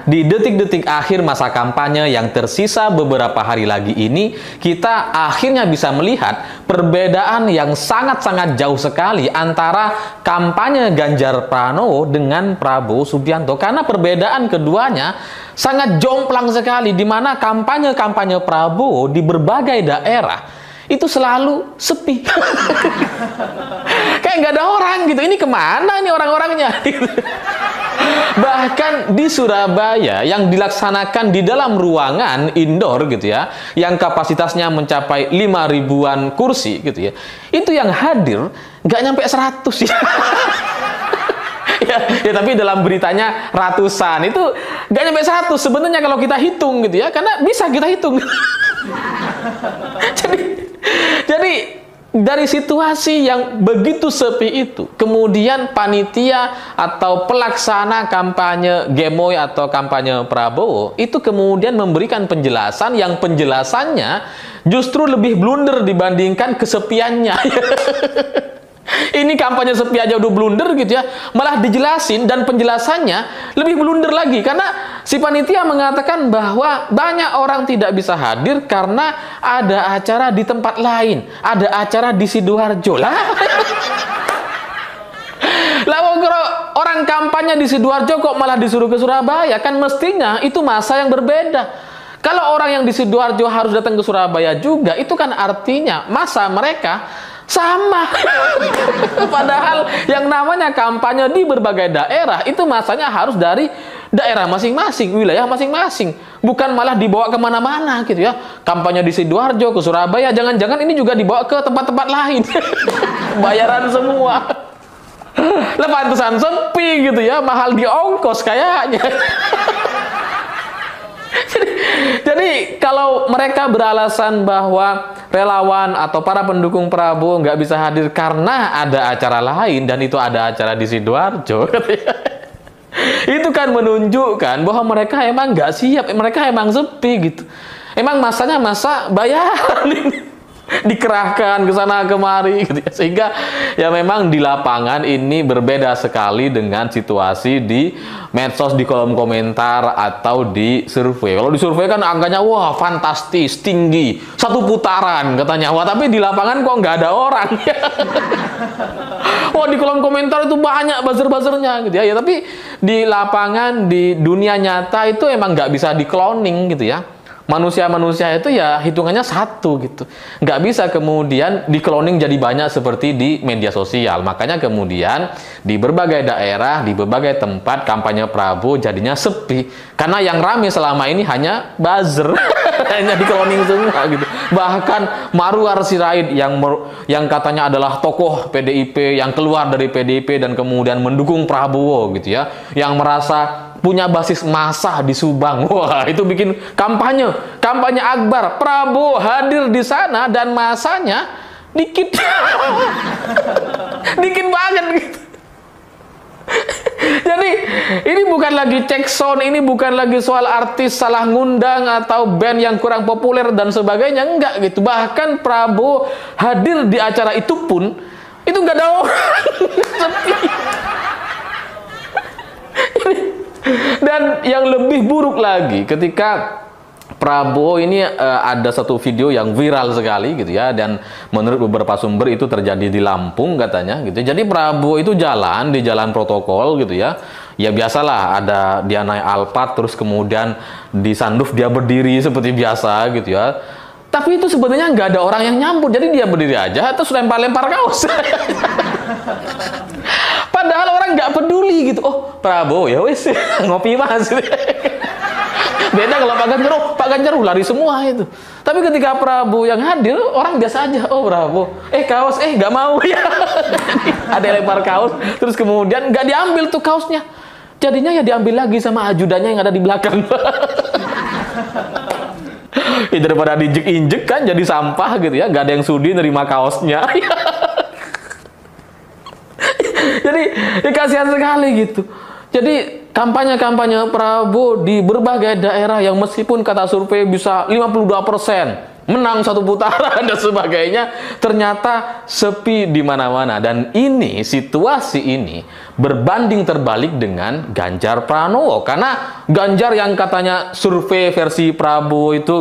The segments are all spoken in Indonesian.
Di detik-detik akhir masa kampanye yang tersisa beberapa hari lagi ini, kita akhirnya bisa melihat perbedaan yang sangat-sangat jauh sekali antara kampanye Ganjar Pranowo dengan Prabowo Subianto. Karena perbedaan keduanya sangat jomplang sekali, di mana kampanye-kampanye Prabowo di berbagai daerah itu selalu sepi. Kayak nggak ada orang gitu. Ini kemana ini orang-orangnya? Bahkan di Surabaya yang dilaksanakan di dalam ruangan indoor gitu ya, yang kapasitasnya mencapai 5.000-an kursi gitu ya, itu yang hadir nggak nyampe 100 ya. Ya, tapi dalam beritanya ratusan, itu nggak nyampe 100 sebenarnya kalau kita hitung gitu ya, karena bisa kita hitung. Jadi dari situasi yang begitu sepi itu, kemudian panitia atau pelaksana kampanye Gemoy atau kampanye Prabowo itu kemudian memberikan penjelasan yang penjelasannya justru lebih blunder dibandingkan kesepiannya. Ini kampanye sepi aja udah blunder gitu ya, malah dijelasin dan penjelasannya lebih blunder lagi karena si panitia mengatakan bahwa banyak orang tidak bisa hadir karena ada acara di tempat lain, ada acara di Sidoarjo lah. Lah kalau orang kampanye di Sidoarjo kok malah disuruh ke Surabaya, kan mestinya itu masa yang berbeda. Kalau orang yang di Sidoarjo harus datang ke Surabaya juga, itu kan artinya masa mereka sama. Padahal yang namanya kampanye di berbagai daerah itu masanya harus dari daerah masing-masing, wilayah masing-masing, bukan malah dibawa kemana-mana gitu ya. Kampanye di Sidoarjo ke Surabaya, jangan-jangan ini juga dibawa ke tempat-tempat lain. Bayaran semua. Lah pantesan sepi gitu ya, mahal di ongkos kayaknya. Jadi kalau mereka beralasan bahwa relawan atau para pendukung Prabowo nggak bisa hadir karena ada acara lain dan itu ada acara di Sidoarjo, itu kan menunjukkan bahwa mereka emang nggak siap, mereka emang sepi gitu. Emang masanya masa bayaran ini. Dikerahkan ke sana kemari gitu ya. Sehingga ya memang di lapangan ini berbeda sekali dengan situasi di medsos, di kolom komentar atau di survei. Kalau di survei kan angkanya wah fantastis, tinggi, satu putaran katanya. Wah, tapi di lapangan kok nggak ada orang. Wah, di kolom komentar itu banyak buzzer-buzzernya gitu ya. Ya tapi di lapangan, di dunia nyata itu emang nggak bisa di cloning gitu ya. Manusia-manusia itu ya hitungannya satu gitu. Nggak bisa kemudian di-cloning jadi banyak seperti di media sosial. Makanya kemudian di berbagai daerah, di berbagai tempat kampanye Prabowo jadinya sepi. Karena yang rame selama ini hanya buzzer. Hanya di-cloning semua gitu. Bahkan Marwar Sirait yang katanya adalah tokoh PDIP, yang keluar dari PDIP dan kemudian mendukung Prabowo gitu ya. Yang merasa punya basis massa di Subang. Wah, itu bikin kampanye akbar. Prabowo hadir di sana dan masanya dikit. Dikit banget gitu. Jadi, ini bukan lagi cek sound, ini bukan lagi soal artis salah ngundang atau band yang kurang populer dan sebagainya, enggak gitu. Bahkan Prabowo hadir di acara itu pun itu enggak ada orang. Sepi. Dan yang lebih buruk lagi ketika Prabowo ini ada satu video yang viral sekali gitu ya, dan menurut beberapa sumber itu terjadi di Lampung katanya gitu. Jadi Prabowo itu jalan di jalan protokol gitu ya. Ya biasalah, ada dia naik Alphard terus kemudian di sanduf dia berdiri seperti biasa gitu ya. Tapi itu sebenarnya nggak ada orang yang nyambut, jadi dia berdiri aja terus lempar-lempar kaos. Padahal orang nggak peduli gitu. Oh, Prabowo ya wes ngopi mas. Beda kalau Pak Ganjar lari semua itu. Tapi ketika Prabowo yang hadir, orang biasa aja. Oh, Prabowo. Kaos, nggak mau ya. Ada yang lempar kaos, terus kemudian nggak diambil tuh kaosnya. Jadinya ya diambil lagi sama ajudannya yang ada di belakang. Ya, daripada diinjek-injek kan jadi sampah gitu ya. Nggak ada yang sudi nerima kaosnya. Jadi kasihan sekali gitu. Jadi kampanye-kampanye Prabowo di berbagai daerah yang meskipun kata survei bisa 52%, menang satu putaran dan sebagainya, ternyata sepi di mana-mana. Dan ini, situasi ini berbanding terbalik dengan Ganjar Pranowo, karena Ganjar yang katanya survei versi Prabowo itu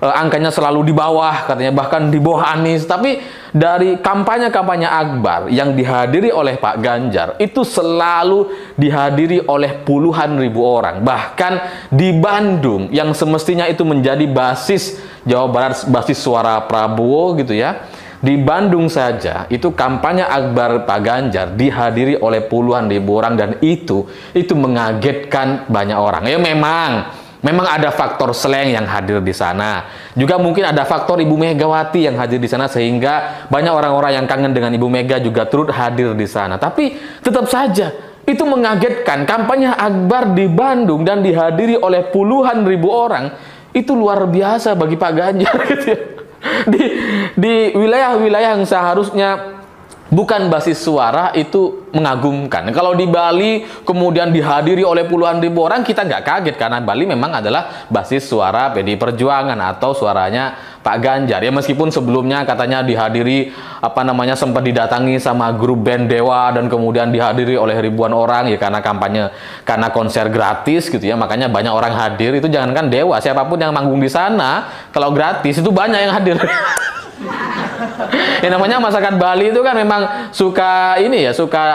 angkanya selalu di bawah, katanya bahkan di bawah Anies, tapi dari kampanye-kampanye akbar yang dihadiri oleh Pak Ganjar itu selalu dihadiri oleh puluhan ribu orang. Bahkan di Bandung yang semestinya itu menjadi basis Jawa Barat, basis suara Prabowo gitu ya, di Bandung saja itu kampanye akbar Pak Ganjar dihadiri oleh puluhan ribu orang, dan itu mengagetkan banyak orang. Ya memang ada faktor slang yang hadir di sana. Juga mungkin ada faktor Ibu Megawati yang hadir di sana, sehingga banyak orang-orang yang kangen dengan Ibu Mega juga turut hadir di sana. Tapi tetap saja itu mengagetkan, kampanye akbar di Bandung dan dihadiri oleh puluhan ribu orang. Itu luar biasa bagi Pak Ganjar gitu ya. Di wilayah-wilayah yang seharusnya bukan basis suara itu mengagumkan. Kalau di Bali kemudian dihadiri oleh puluhan ribu orang, kita nggak kaget karena Bali memang adalah basis suara PDI Perjuangan atau suaranya Pak Ganjar. Ya meskipun sebelumnya katanya dihadiri sempat didatangi sama grup band Dewa dan kemudian dihadiri oleh ribuan orang ya karena kampanye, karena konser gratis gitu ya. Makanya banyak orang hadir. Itu jangankan Dewa, siapapun yang manggung di sana kalau gratis itu banyak yang hadir. Ya namanya masyarakat Bali itu kan memang suka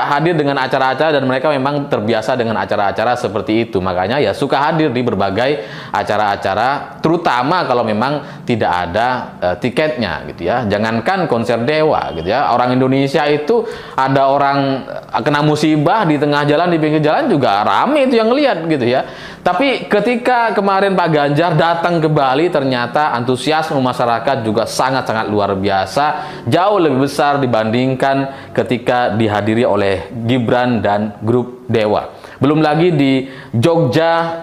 hadir dengan acara-acara, dan mereka memang terbiasa dengan acara-acara seperti itu. Makanya ya suka hadir di berbagai acara-acara, terutama kalau memang tidak ada tiketnya gitu ya. Jangankan konser Dewa gitu ya, orang Indonesia itu ada orang kena musibah di tengah jalan, di pinggir jalan juga rame itu yang ngelihat gitu ya. Tapi ketika kemarin Pak Ganjar datang ke Bali, ternyata antusiasme masyarakat juga sangat-sangat luar biasa, jauh lebih besar dibandingkan ketika dihadiri oleh Gibran dan grup Dewa. Belum lagi di Jogja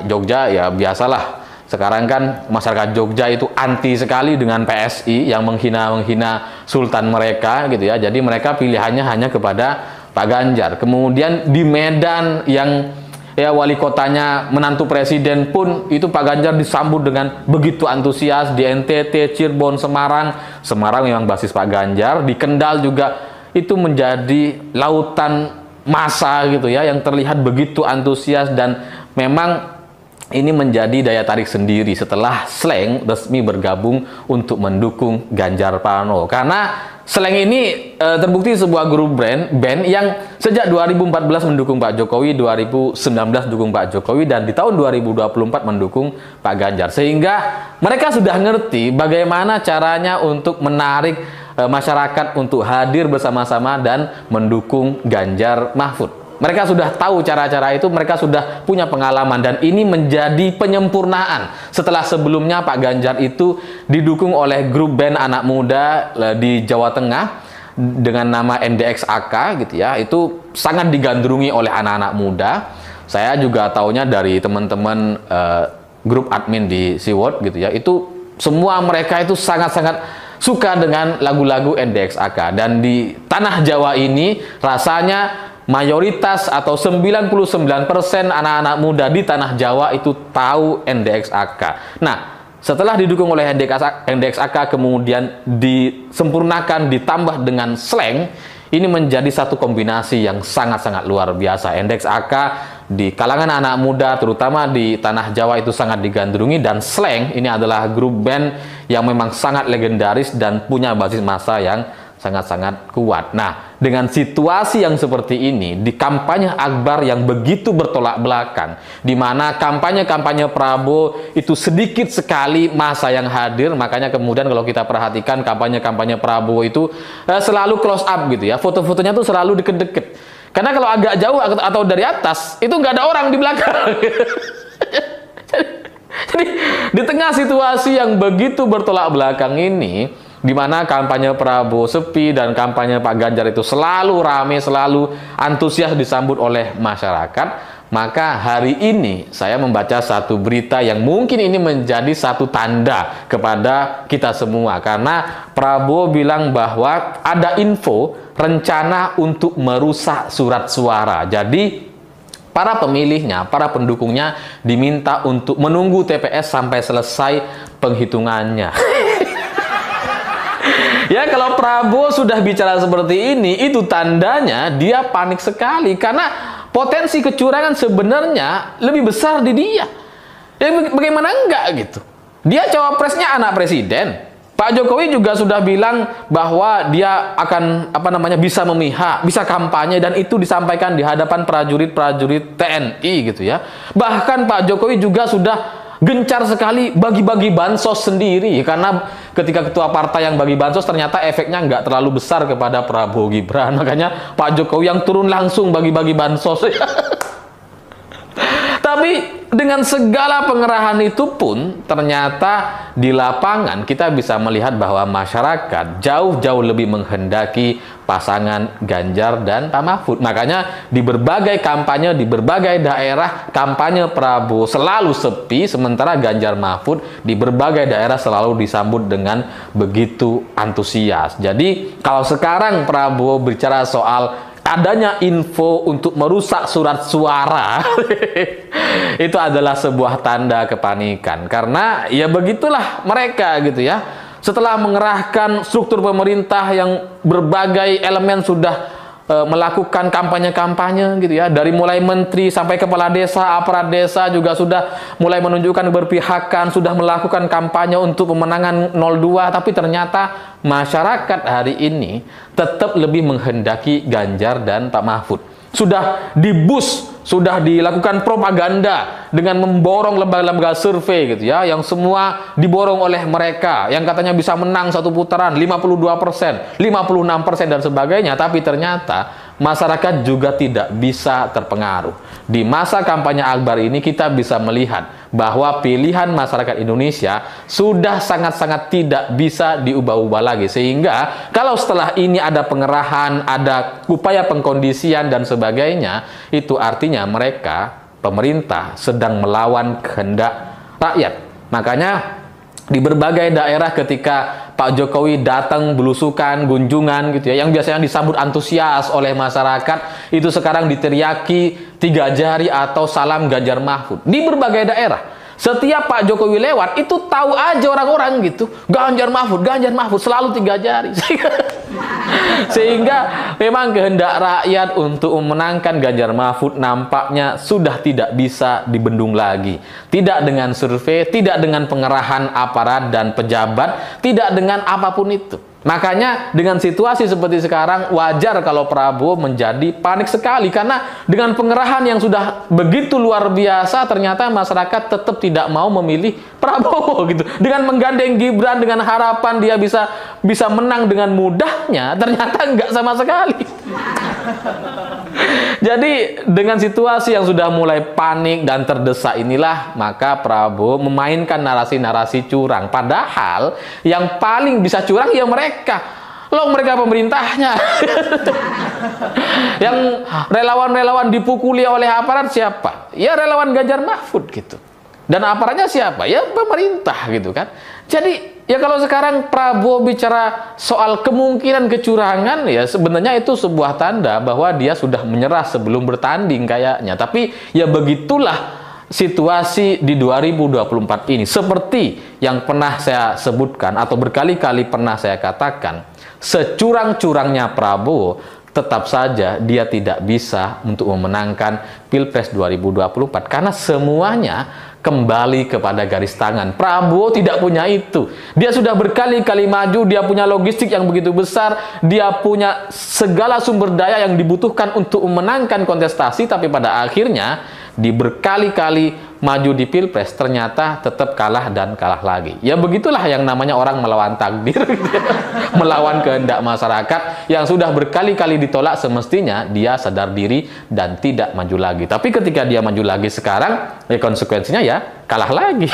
ya biasalah. Sekarang kan masyarakat Jogja itu anti sekali dengan PSI yang menghina sultan mereka gitu ya. Jadi mereka pilihannya hanya kepada Pak Ganjar. Kemudian di Medan yang wali kotanya menantu presiden pun itu Pak Ganjar disambut dengan begitu antusias. Di NTT, Cirebon, Semarang memang basis Pak Ganjar. Di Kendal juga itu menjadi lautan massa gitu ya, yang terlihat begitu antusias, dan memang ini menjadi daya tarik sendiri setelah Slank resmi bergabung untuk mendukung Ganjar Pranowo. Karena Slank ini terbukti sebuah grup band yang sejak 2014 mendukung Pak Jokowi, 2019 dukung Pak Jokowi, dan di tahun 2024 mendukung Pak Ganjar. Sehingga mereka sudah ngerti bagaimana caranya untuk menarik masyarakat untuk hadir bersama-sama dan mendukung Ganjar Mahfud. Mereka sudah tahu cara-cara itu, mereka sudah punya pengalaman, dan ini menjadi penyempurnaan. Setelah sebelumnya Pak Ganjar itu didukung oleh grup band anak muda di Jawa Tengah dengan nama NDXAK gitu ya, itu sangat digandrungi oleh anak-anak muda. Saya juga taunya dari teman-teman grup admin di Seaworld gitu ya, itu semua mereka itu sangat-sangat suka dengan lagu-lagu NDXAK. Dan di tanah Jawa ini rasanya mayoritas atau 99% anak-anak muda di tanah Jawa itu tahu NDXAK. Nah, setelah didukung oleh NDXAK kemudian disempurnakan ditambah dengan Slank, ini menjadi satu kombinasi yang sangat-sangat luar biasa. NDXAK di kalangan anak muda terutama di tanah Jawa itu sangat digandrungi, dan Slank ini adalah grup band yang memang sangat legendaris dan punya basis massa yang sangat-sangat kuat. Nah, dengan situasi yang seperti ini, di kampanye akbar yang begitu bertolak belakang, di mana kampanye-kampanye Prabowo itu sedikit sekali masa yang hadir, makanya kemudian kalau kita perhatikan kampanye-kampanye Prabowo itu selalu close up gitu ya, foto-fotonya tuh selalu deket-deket. Karena kalau agak jauh atau dari atas, itu nggak ada orang di belakang. Jadi, di tengah situasi yang begitu bertolak belakang ini, di mana kampanye Prabowo sepi dan kampanye Pak Ganjar itu selalu ramai, selalu antusias disambut oleh masyarakat, maka hari ini saya membaca satu berita yang mungkin ini menjadi satu tanda kepada kita semua. Karena Prabowo bilang bahwa ada info rencana untuk merusak surat suara. Jadi para pemilihnya, para pendukungnya diminta untuk menunggu TPS sampai selesai penghitungannya. Ya, kalau Prabowo sudah bicara seperti ini, itu tandanya dia panik sekali. Karena potensi kecurangan sebenarnya lebih besar di dia. Ya, bagaimana enggak gitu? Dia cawapresnya anak presiden. Pak Jokowi juga sudah bilang bahwa dia akan bisa memihak, bisa kampanye, dan itu disampaikan di hadapan prajurit-prajurit TNI gitu ya. Bahkan Pak Jokowi juga sudah gencar sekali bagi-bagi bansos sendiri, karena ketika ketua partai yang bagi bansos ternyata efeknya nggak terlalu besar kepada Prabowo Gibran. Makanya Pak Jokowi yang turun langsung bagi-bagi bansos. Tapi dengan segala pengerahan itu pun ternyata di lapangan kita bisa melihat bahwa masyarakat jauh-jauh lebih menghendaki pasangan Ganjar dan Pak Mahfud. Makanya di berbagai kampanye, di berbagai daerah, kampanye Prabowo selalu sepi, sementara Ganjar Mahfud di berbagai daerah selalu disambut dengan begitu antusias. Jadi kalau sekarang Prabowo bicara soal adanya info untuk merusak surat suara, itu adalah sebuah tanda kepanikan. Karena ya begitulah mereka gitu ya. Setelah mengerahkan struktur pemerintah yang berbagai elemen sudah melakukan kampanye-kampanye gitu ya, dari mulai menteri sampai kepala desa, aparat desa juga sudah mulai menunjukkan keberpihakan, sudah melakukan kampanye untuk pemenangan 02, tapi ternyata masyarakat hari ini tetap lebih menghendaki Ganjar dan Pak Mahfud. Sudah dibus, sudah dilakukan propaganda dengan memborong lembaga-lembaga survei gitu ya, yang semua diborong oleh mereka, yang katanya bisa menang satu putaran 52%, 56% dan sebagainya, tapi ternyata masyarakat juga tidak bisa terpengaruh. Di masa kampanye Akbar ini kita bisa melihat bahwa pilihan masyarakat Indonesia sudah sangat-sangat tidak bisa diubah-ubah lagi. Sehingga kalau setelah ini ada pengerahan, ada upaya pengkondisian dan sebagainya, itu artinya mereka, pemerintah, sedang melawan kehendak rakyat. Makanya di berbagai daerah ketika Pak Jokowi datang belusukan, kunjungan gitu ya, yang biasanya disambut antusias oleh masyarakat, itu sekarang diteriaki 3 jari atau salam Ganjar Mahfud. Di berbagai daerah, setiap Pak Jokowi lewat, itu tahu aja orang-orang gitu, Ganjar Mahfud selalu 3 jari. Sehingga memang kehendak rakyat untuk memenangkan Ganjar Mahfud nampaknya sudah tidak bisa dibendung lagi. Tidak dengan survei, tidak dengan pengerahan aparat dan pejabat, tidak dengan apapun itu. Makanya dengan situasi seperti sekarang wajar kalau Prabowo menjadi panik sekali, karena dengan pengerahan yang sudah begitu luar biasa ternyata masyarakat tetap tidak mau memilih Prabowo gitu. Dengan menggandeng Gibran dengan harapan dia bisa menang dengan mudahnya, ternyata enggak sama sekali. Jadi dengan situasi yang sudah mulai panik dan terdesak inilah, maka Prabowo memainkan narasi-narasi curang. Padahal yang paling bisa curang ya mereka. Loh, mereka pemerintahnya. Yang relawan-relawan dipukuli oleh aparat siapa? Ya relawan Ganjar Mahfud gitu. Dan aparatnya siapa? Ya pemerintah gitu kan. Jadi ya kalau sekarang Prabowo bicara soal kemungkinan kecurangan, ya sebenarnya itu sebuah tanda bahwa dia sudah menyerah sebelum bertanding kayaknya. Tapi ya begitulah situasi di 2024 ini. Seperti yang pernah saya sebutkan atau berkali-kali pernah saya katakan, securang-curangnya Prabowo, tetap saja dia tidak bisa untuk memenangkan Pilpres 2024 karena semuanya kembali kepada garis tangan. Prabowo tidak punya itu. Dia sudah berkali-kali maju, dia punya logistik yang begitu besar, dia punya segala sumber daya yang dibutuhkan untuk memenangkan kontestasi, tapi pada akhirnya di berkali-kali maju di Pilpres ternyata tetap kalah dan kalah lagi. Ya begitulah yang namanya orang melawan takdir, melawan kehendak masyarakat yang sudah berkali-kali ditolak. Semestinya dia sadar diri dan tidak maju lagi. Tapi ketika dia maju lagi sekarang, ya konsekuensinya ya kalah lagi.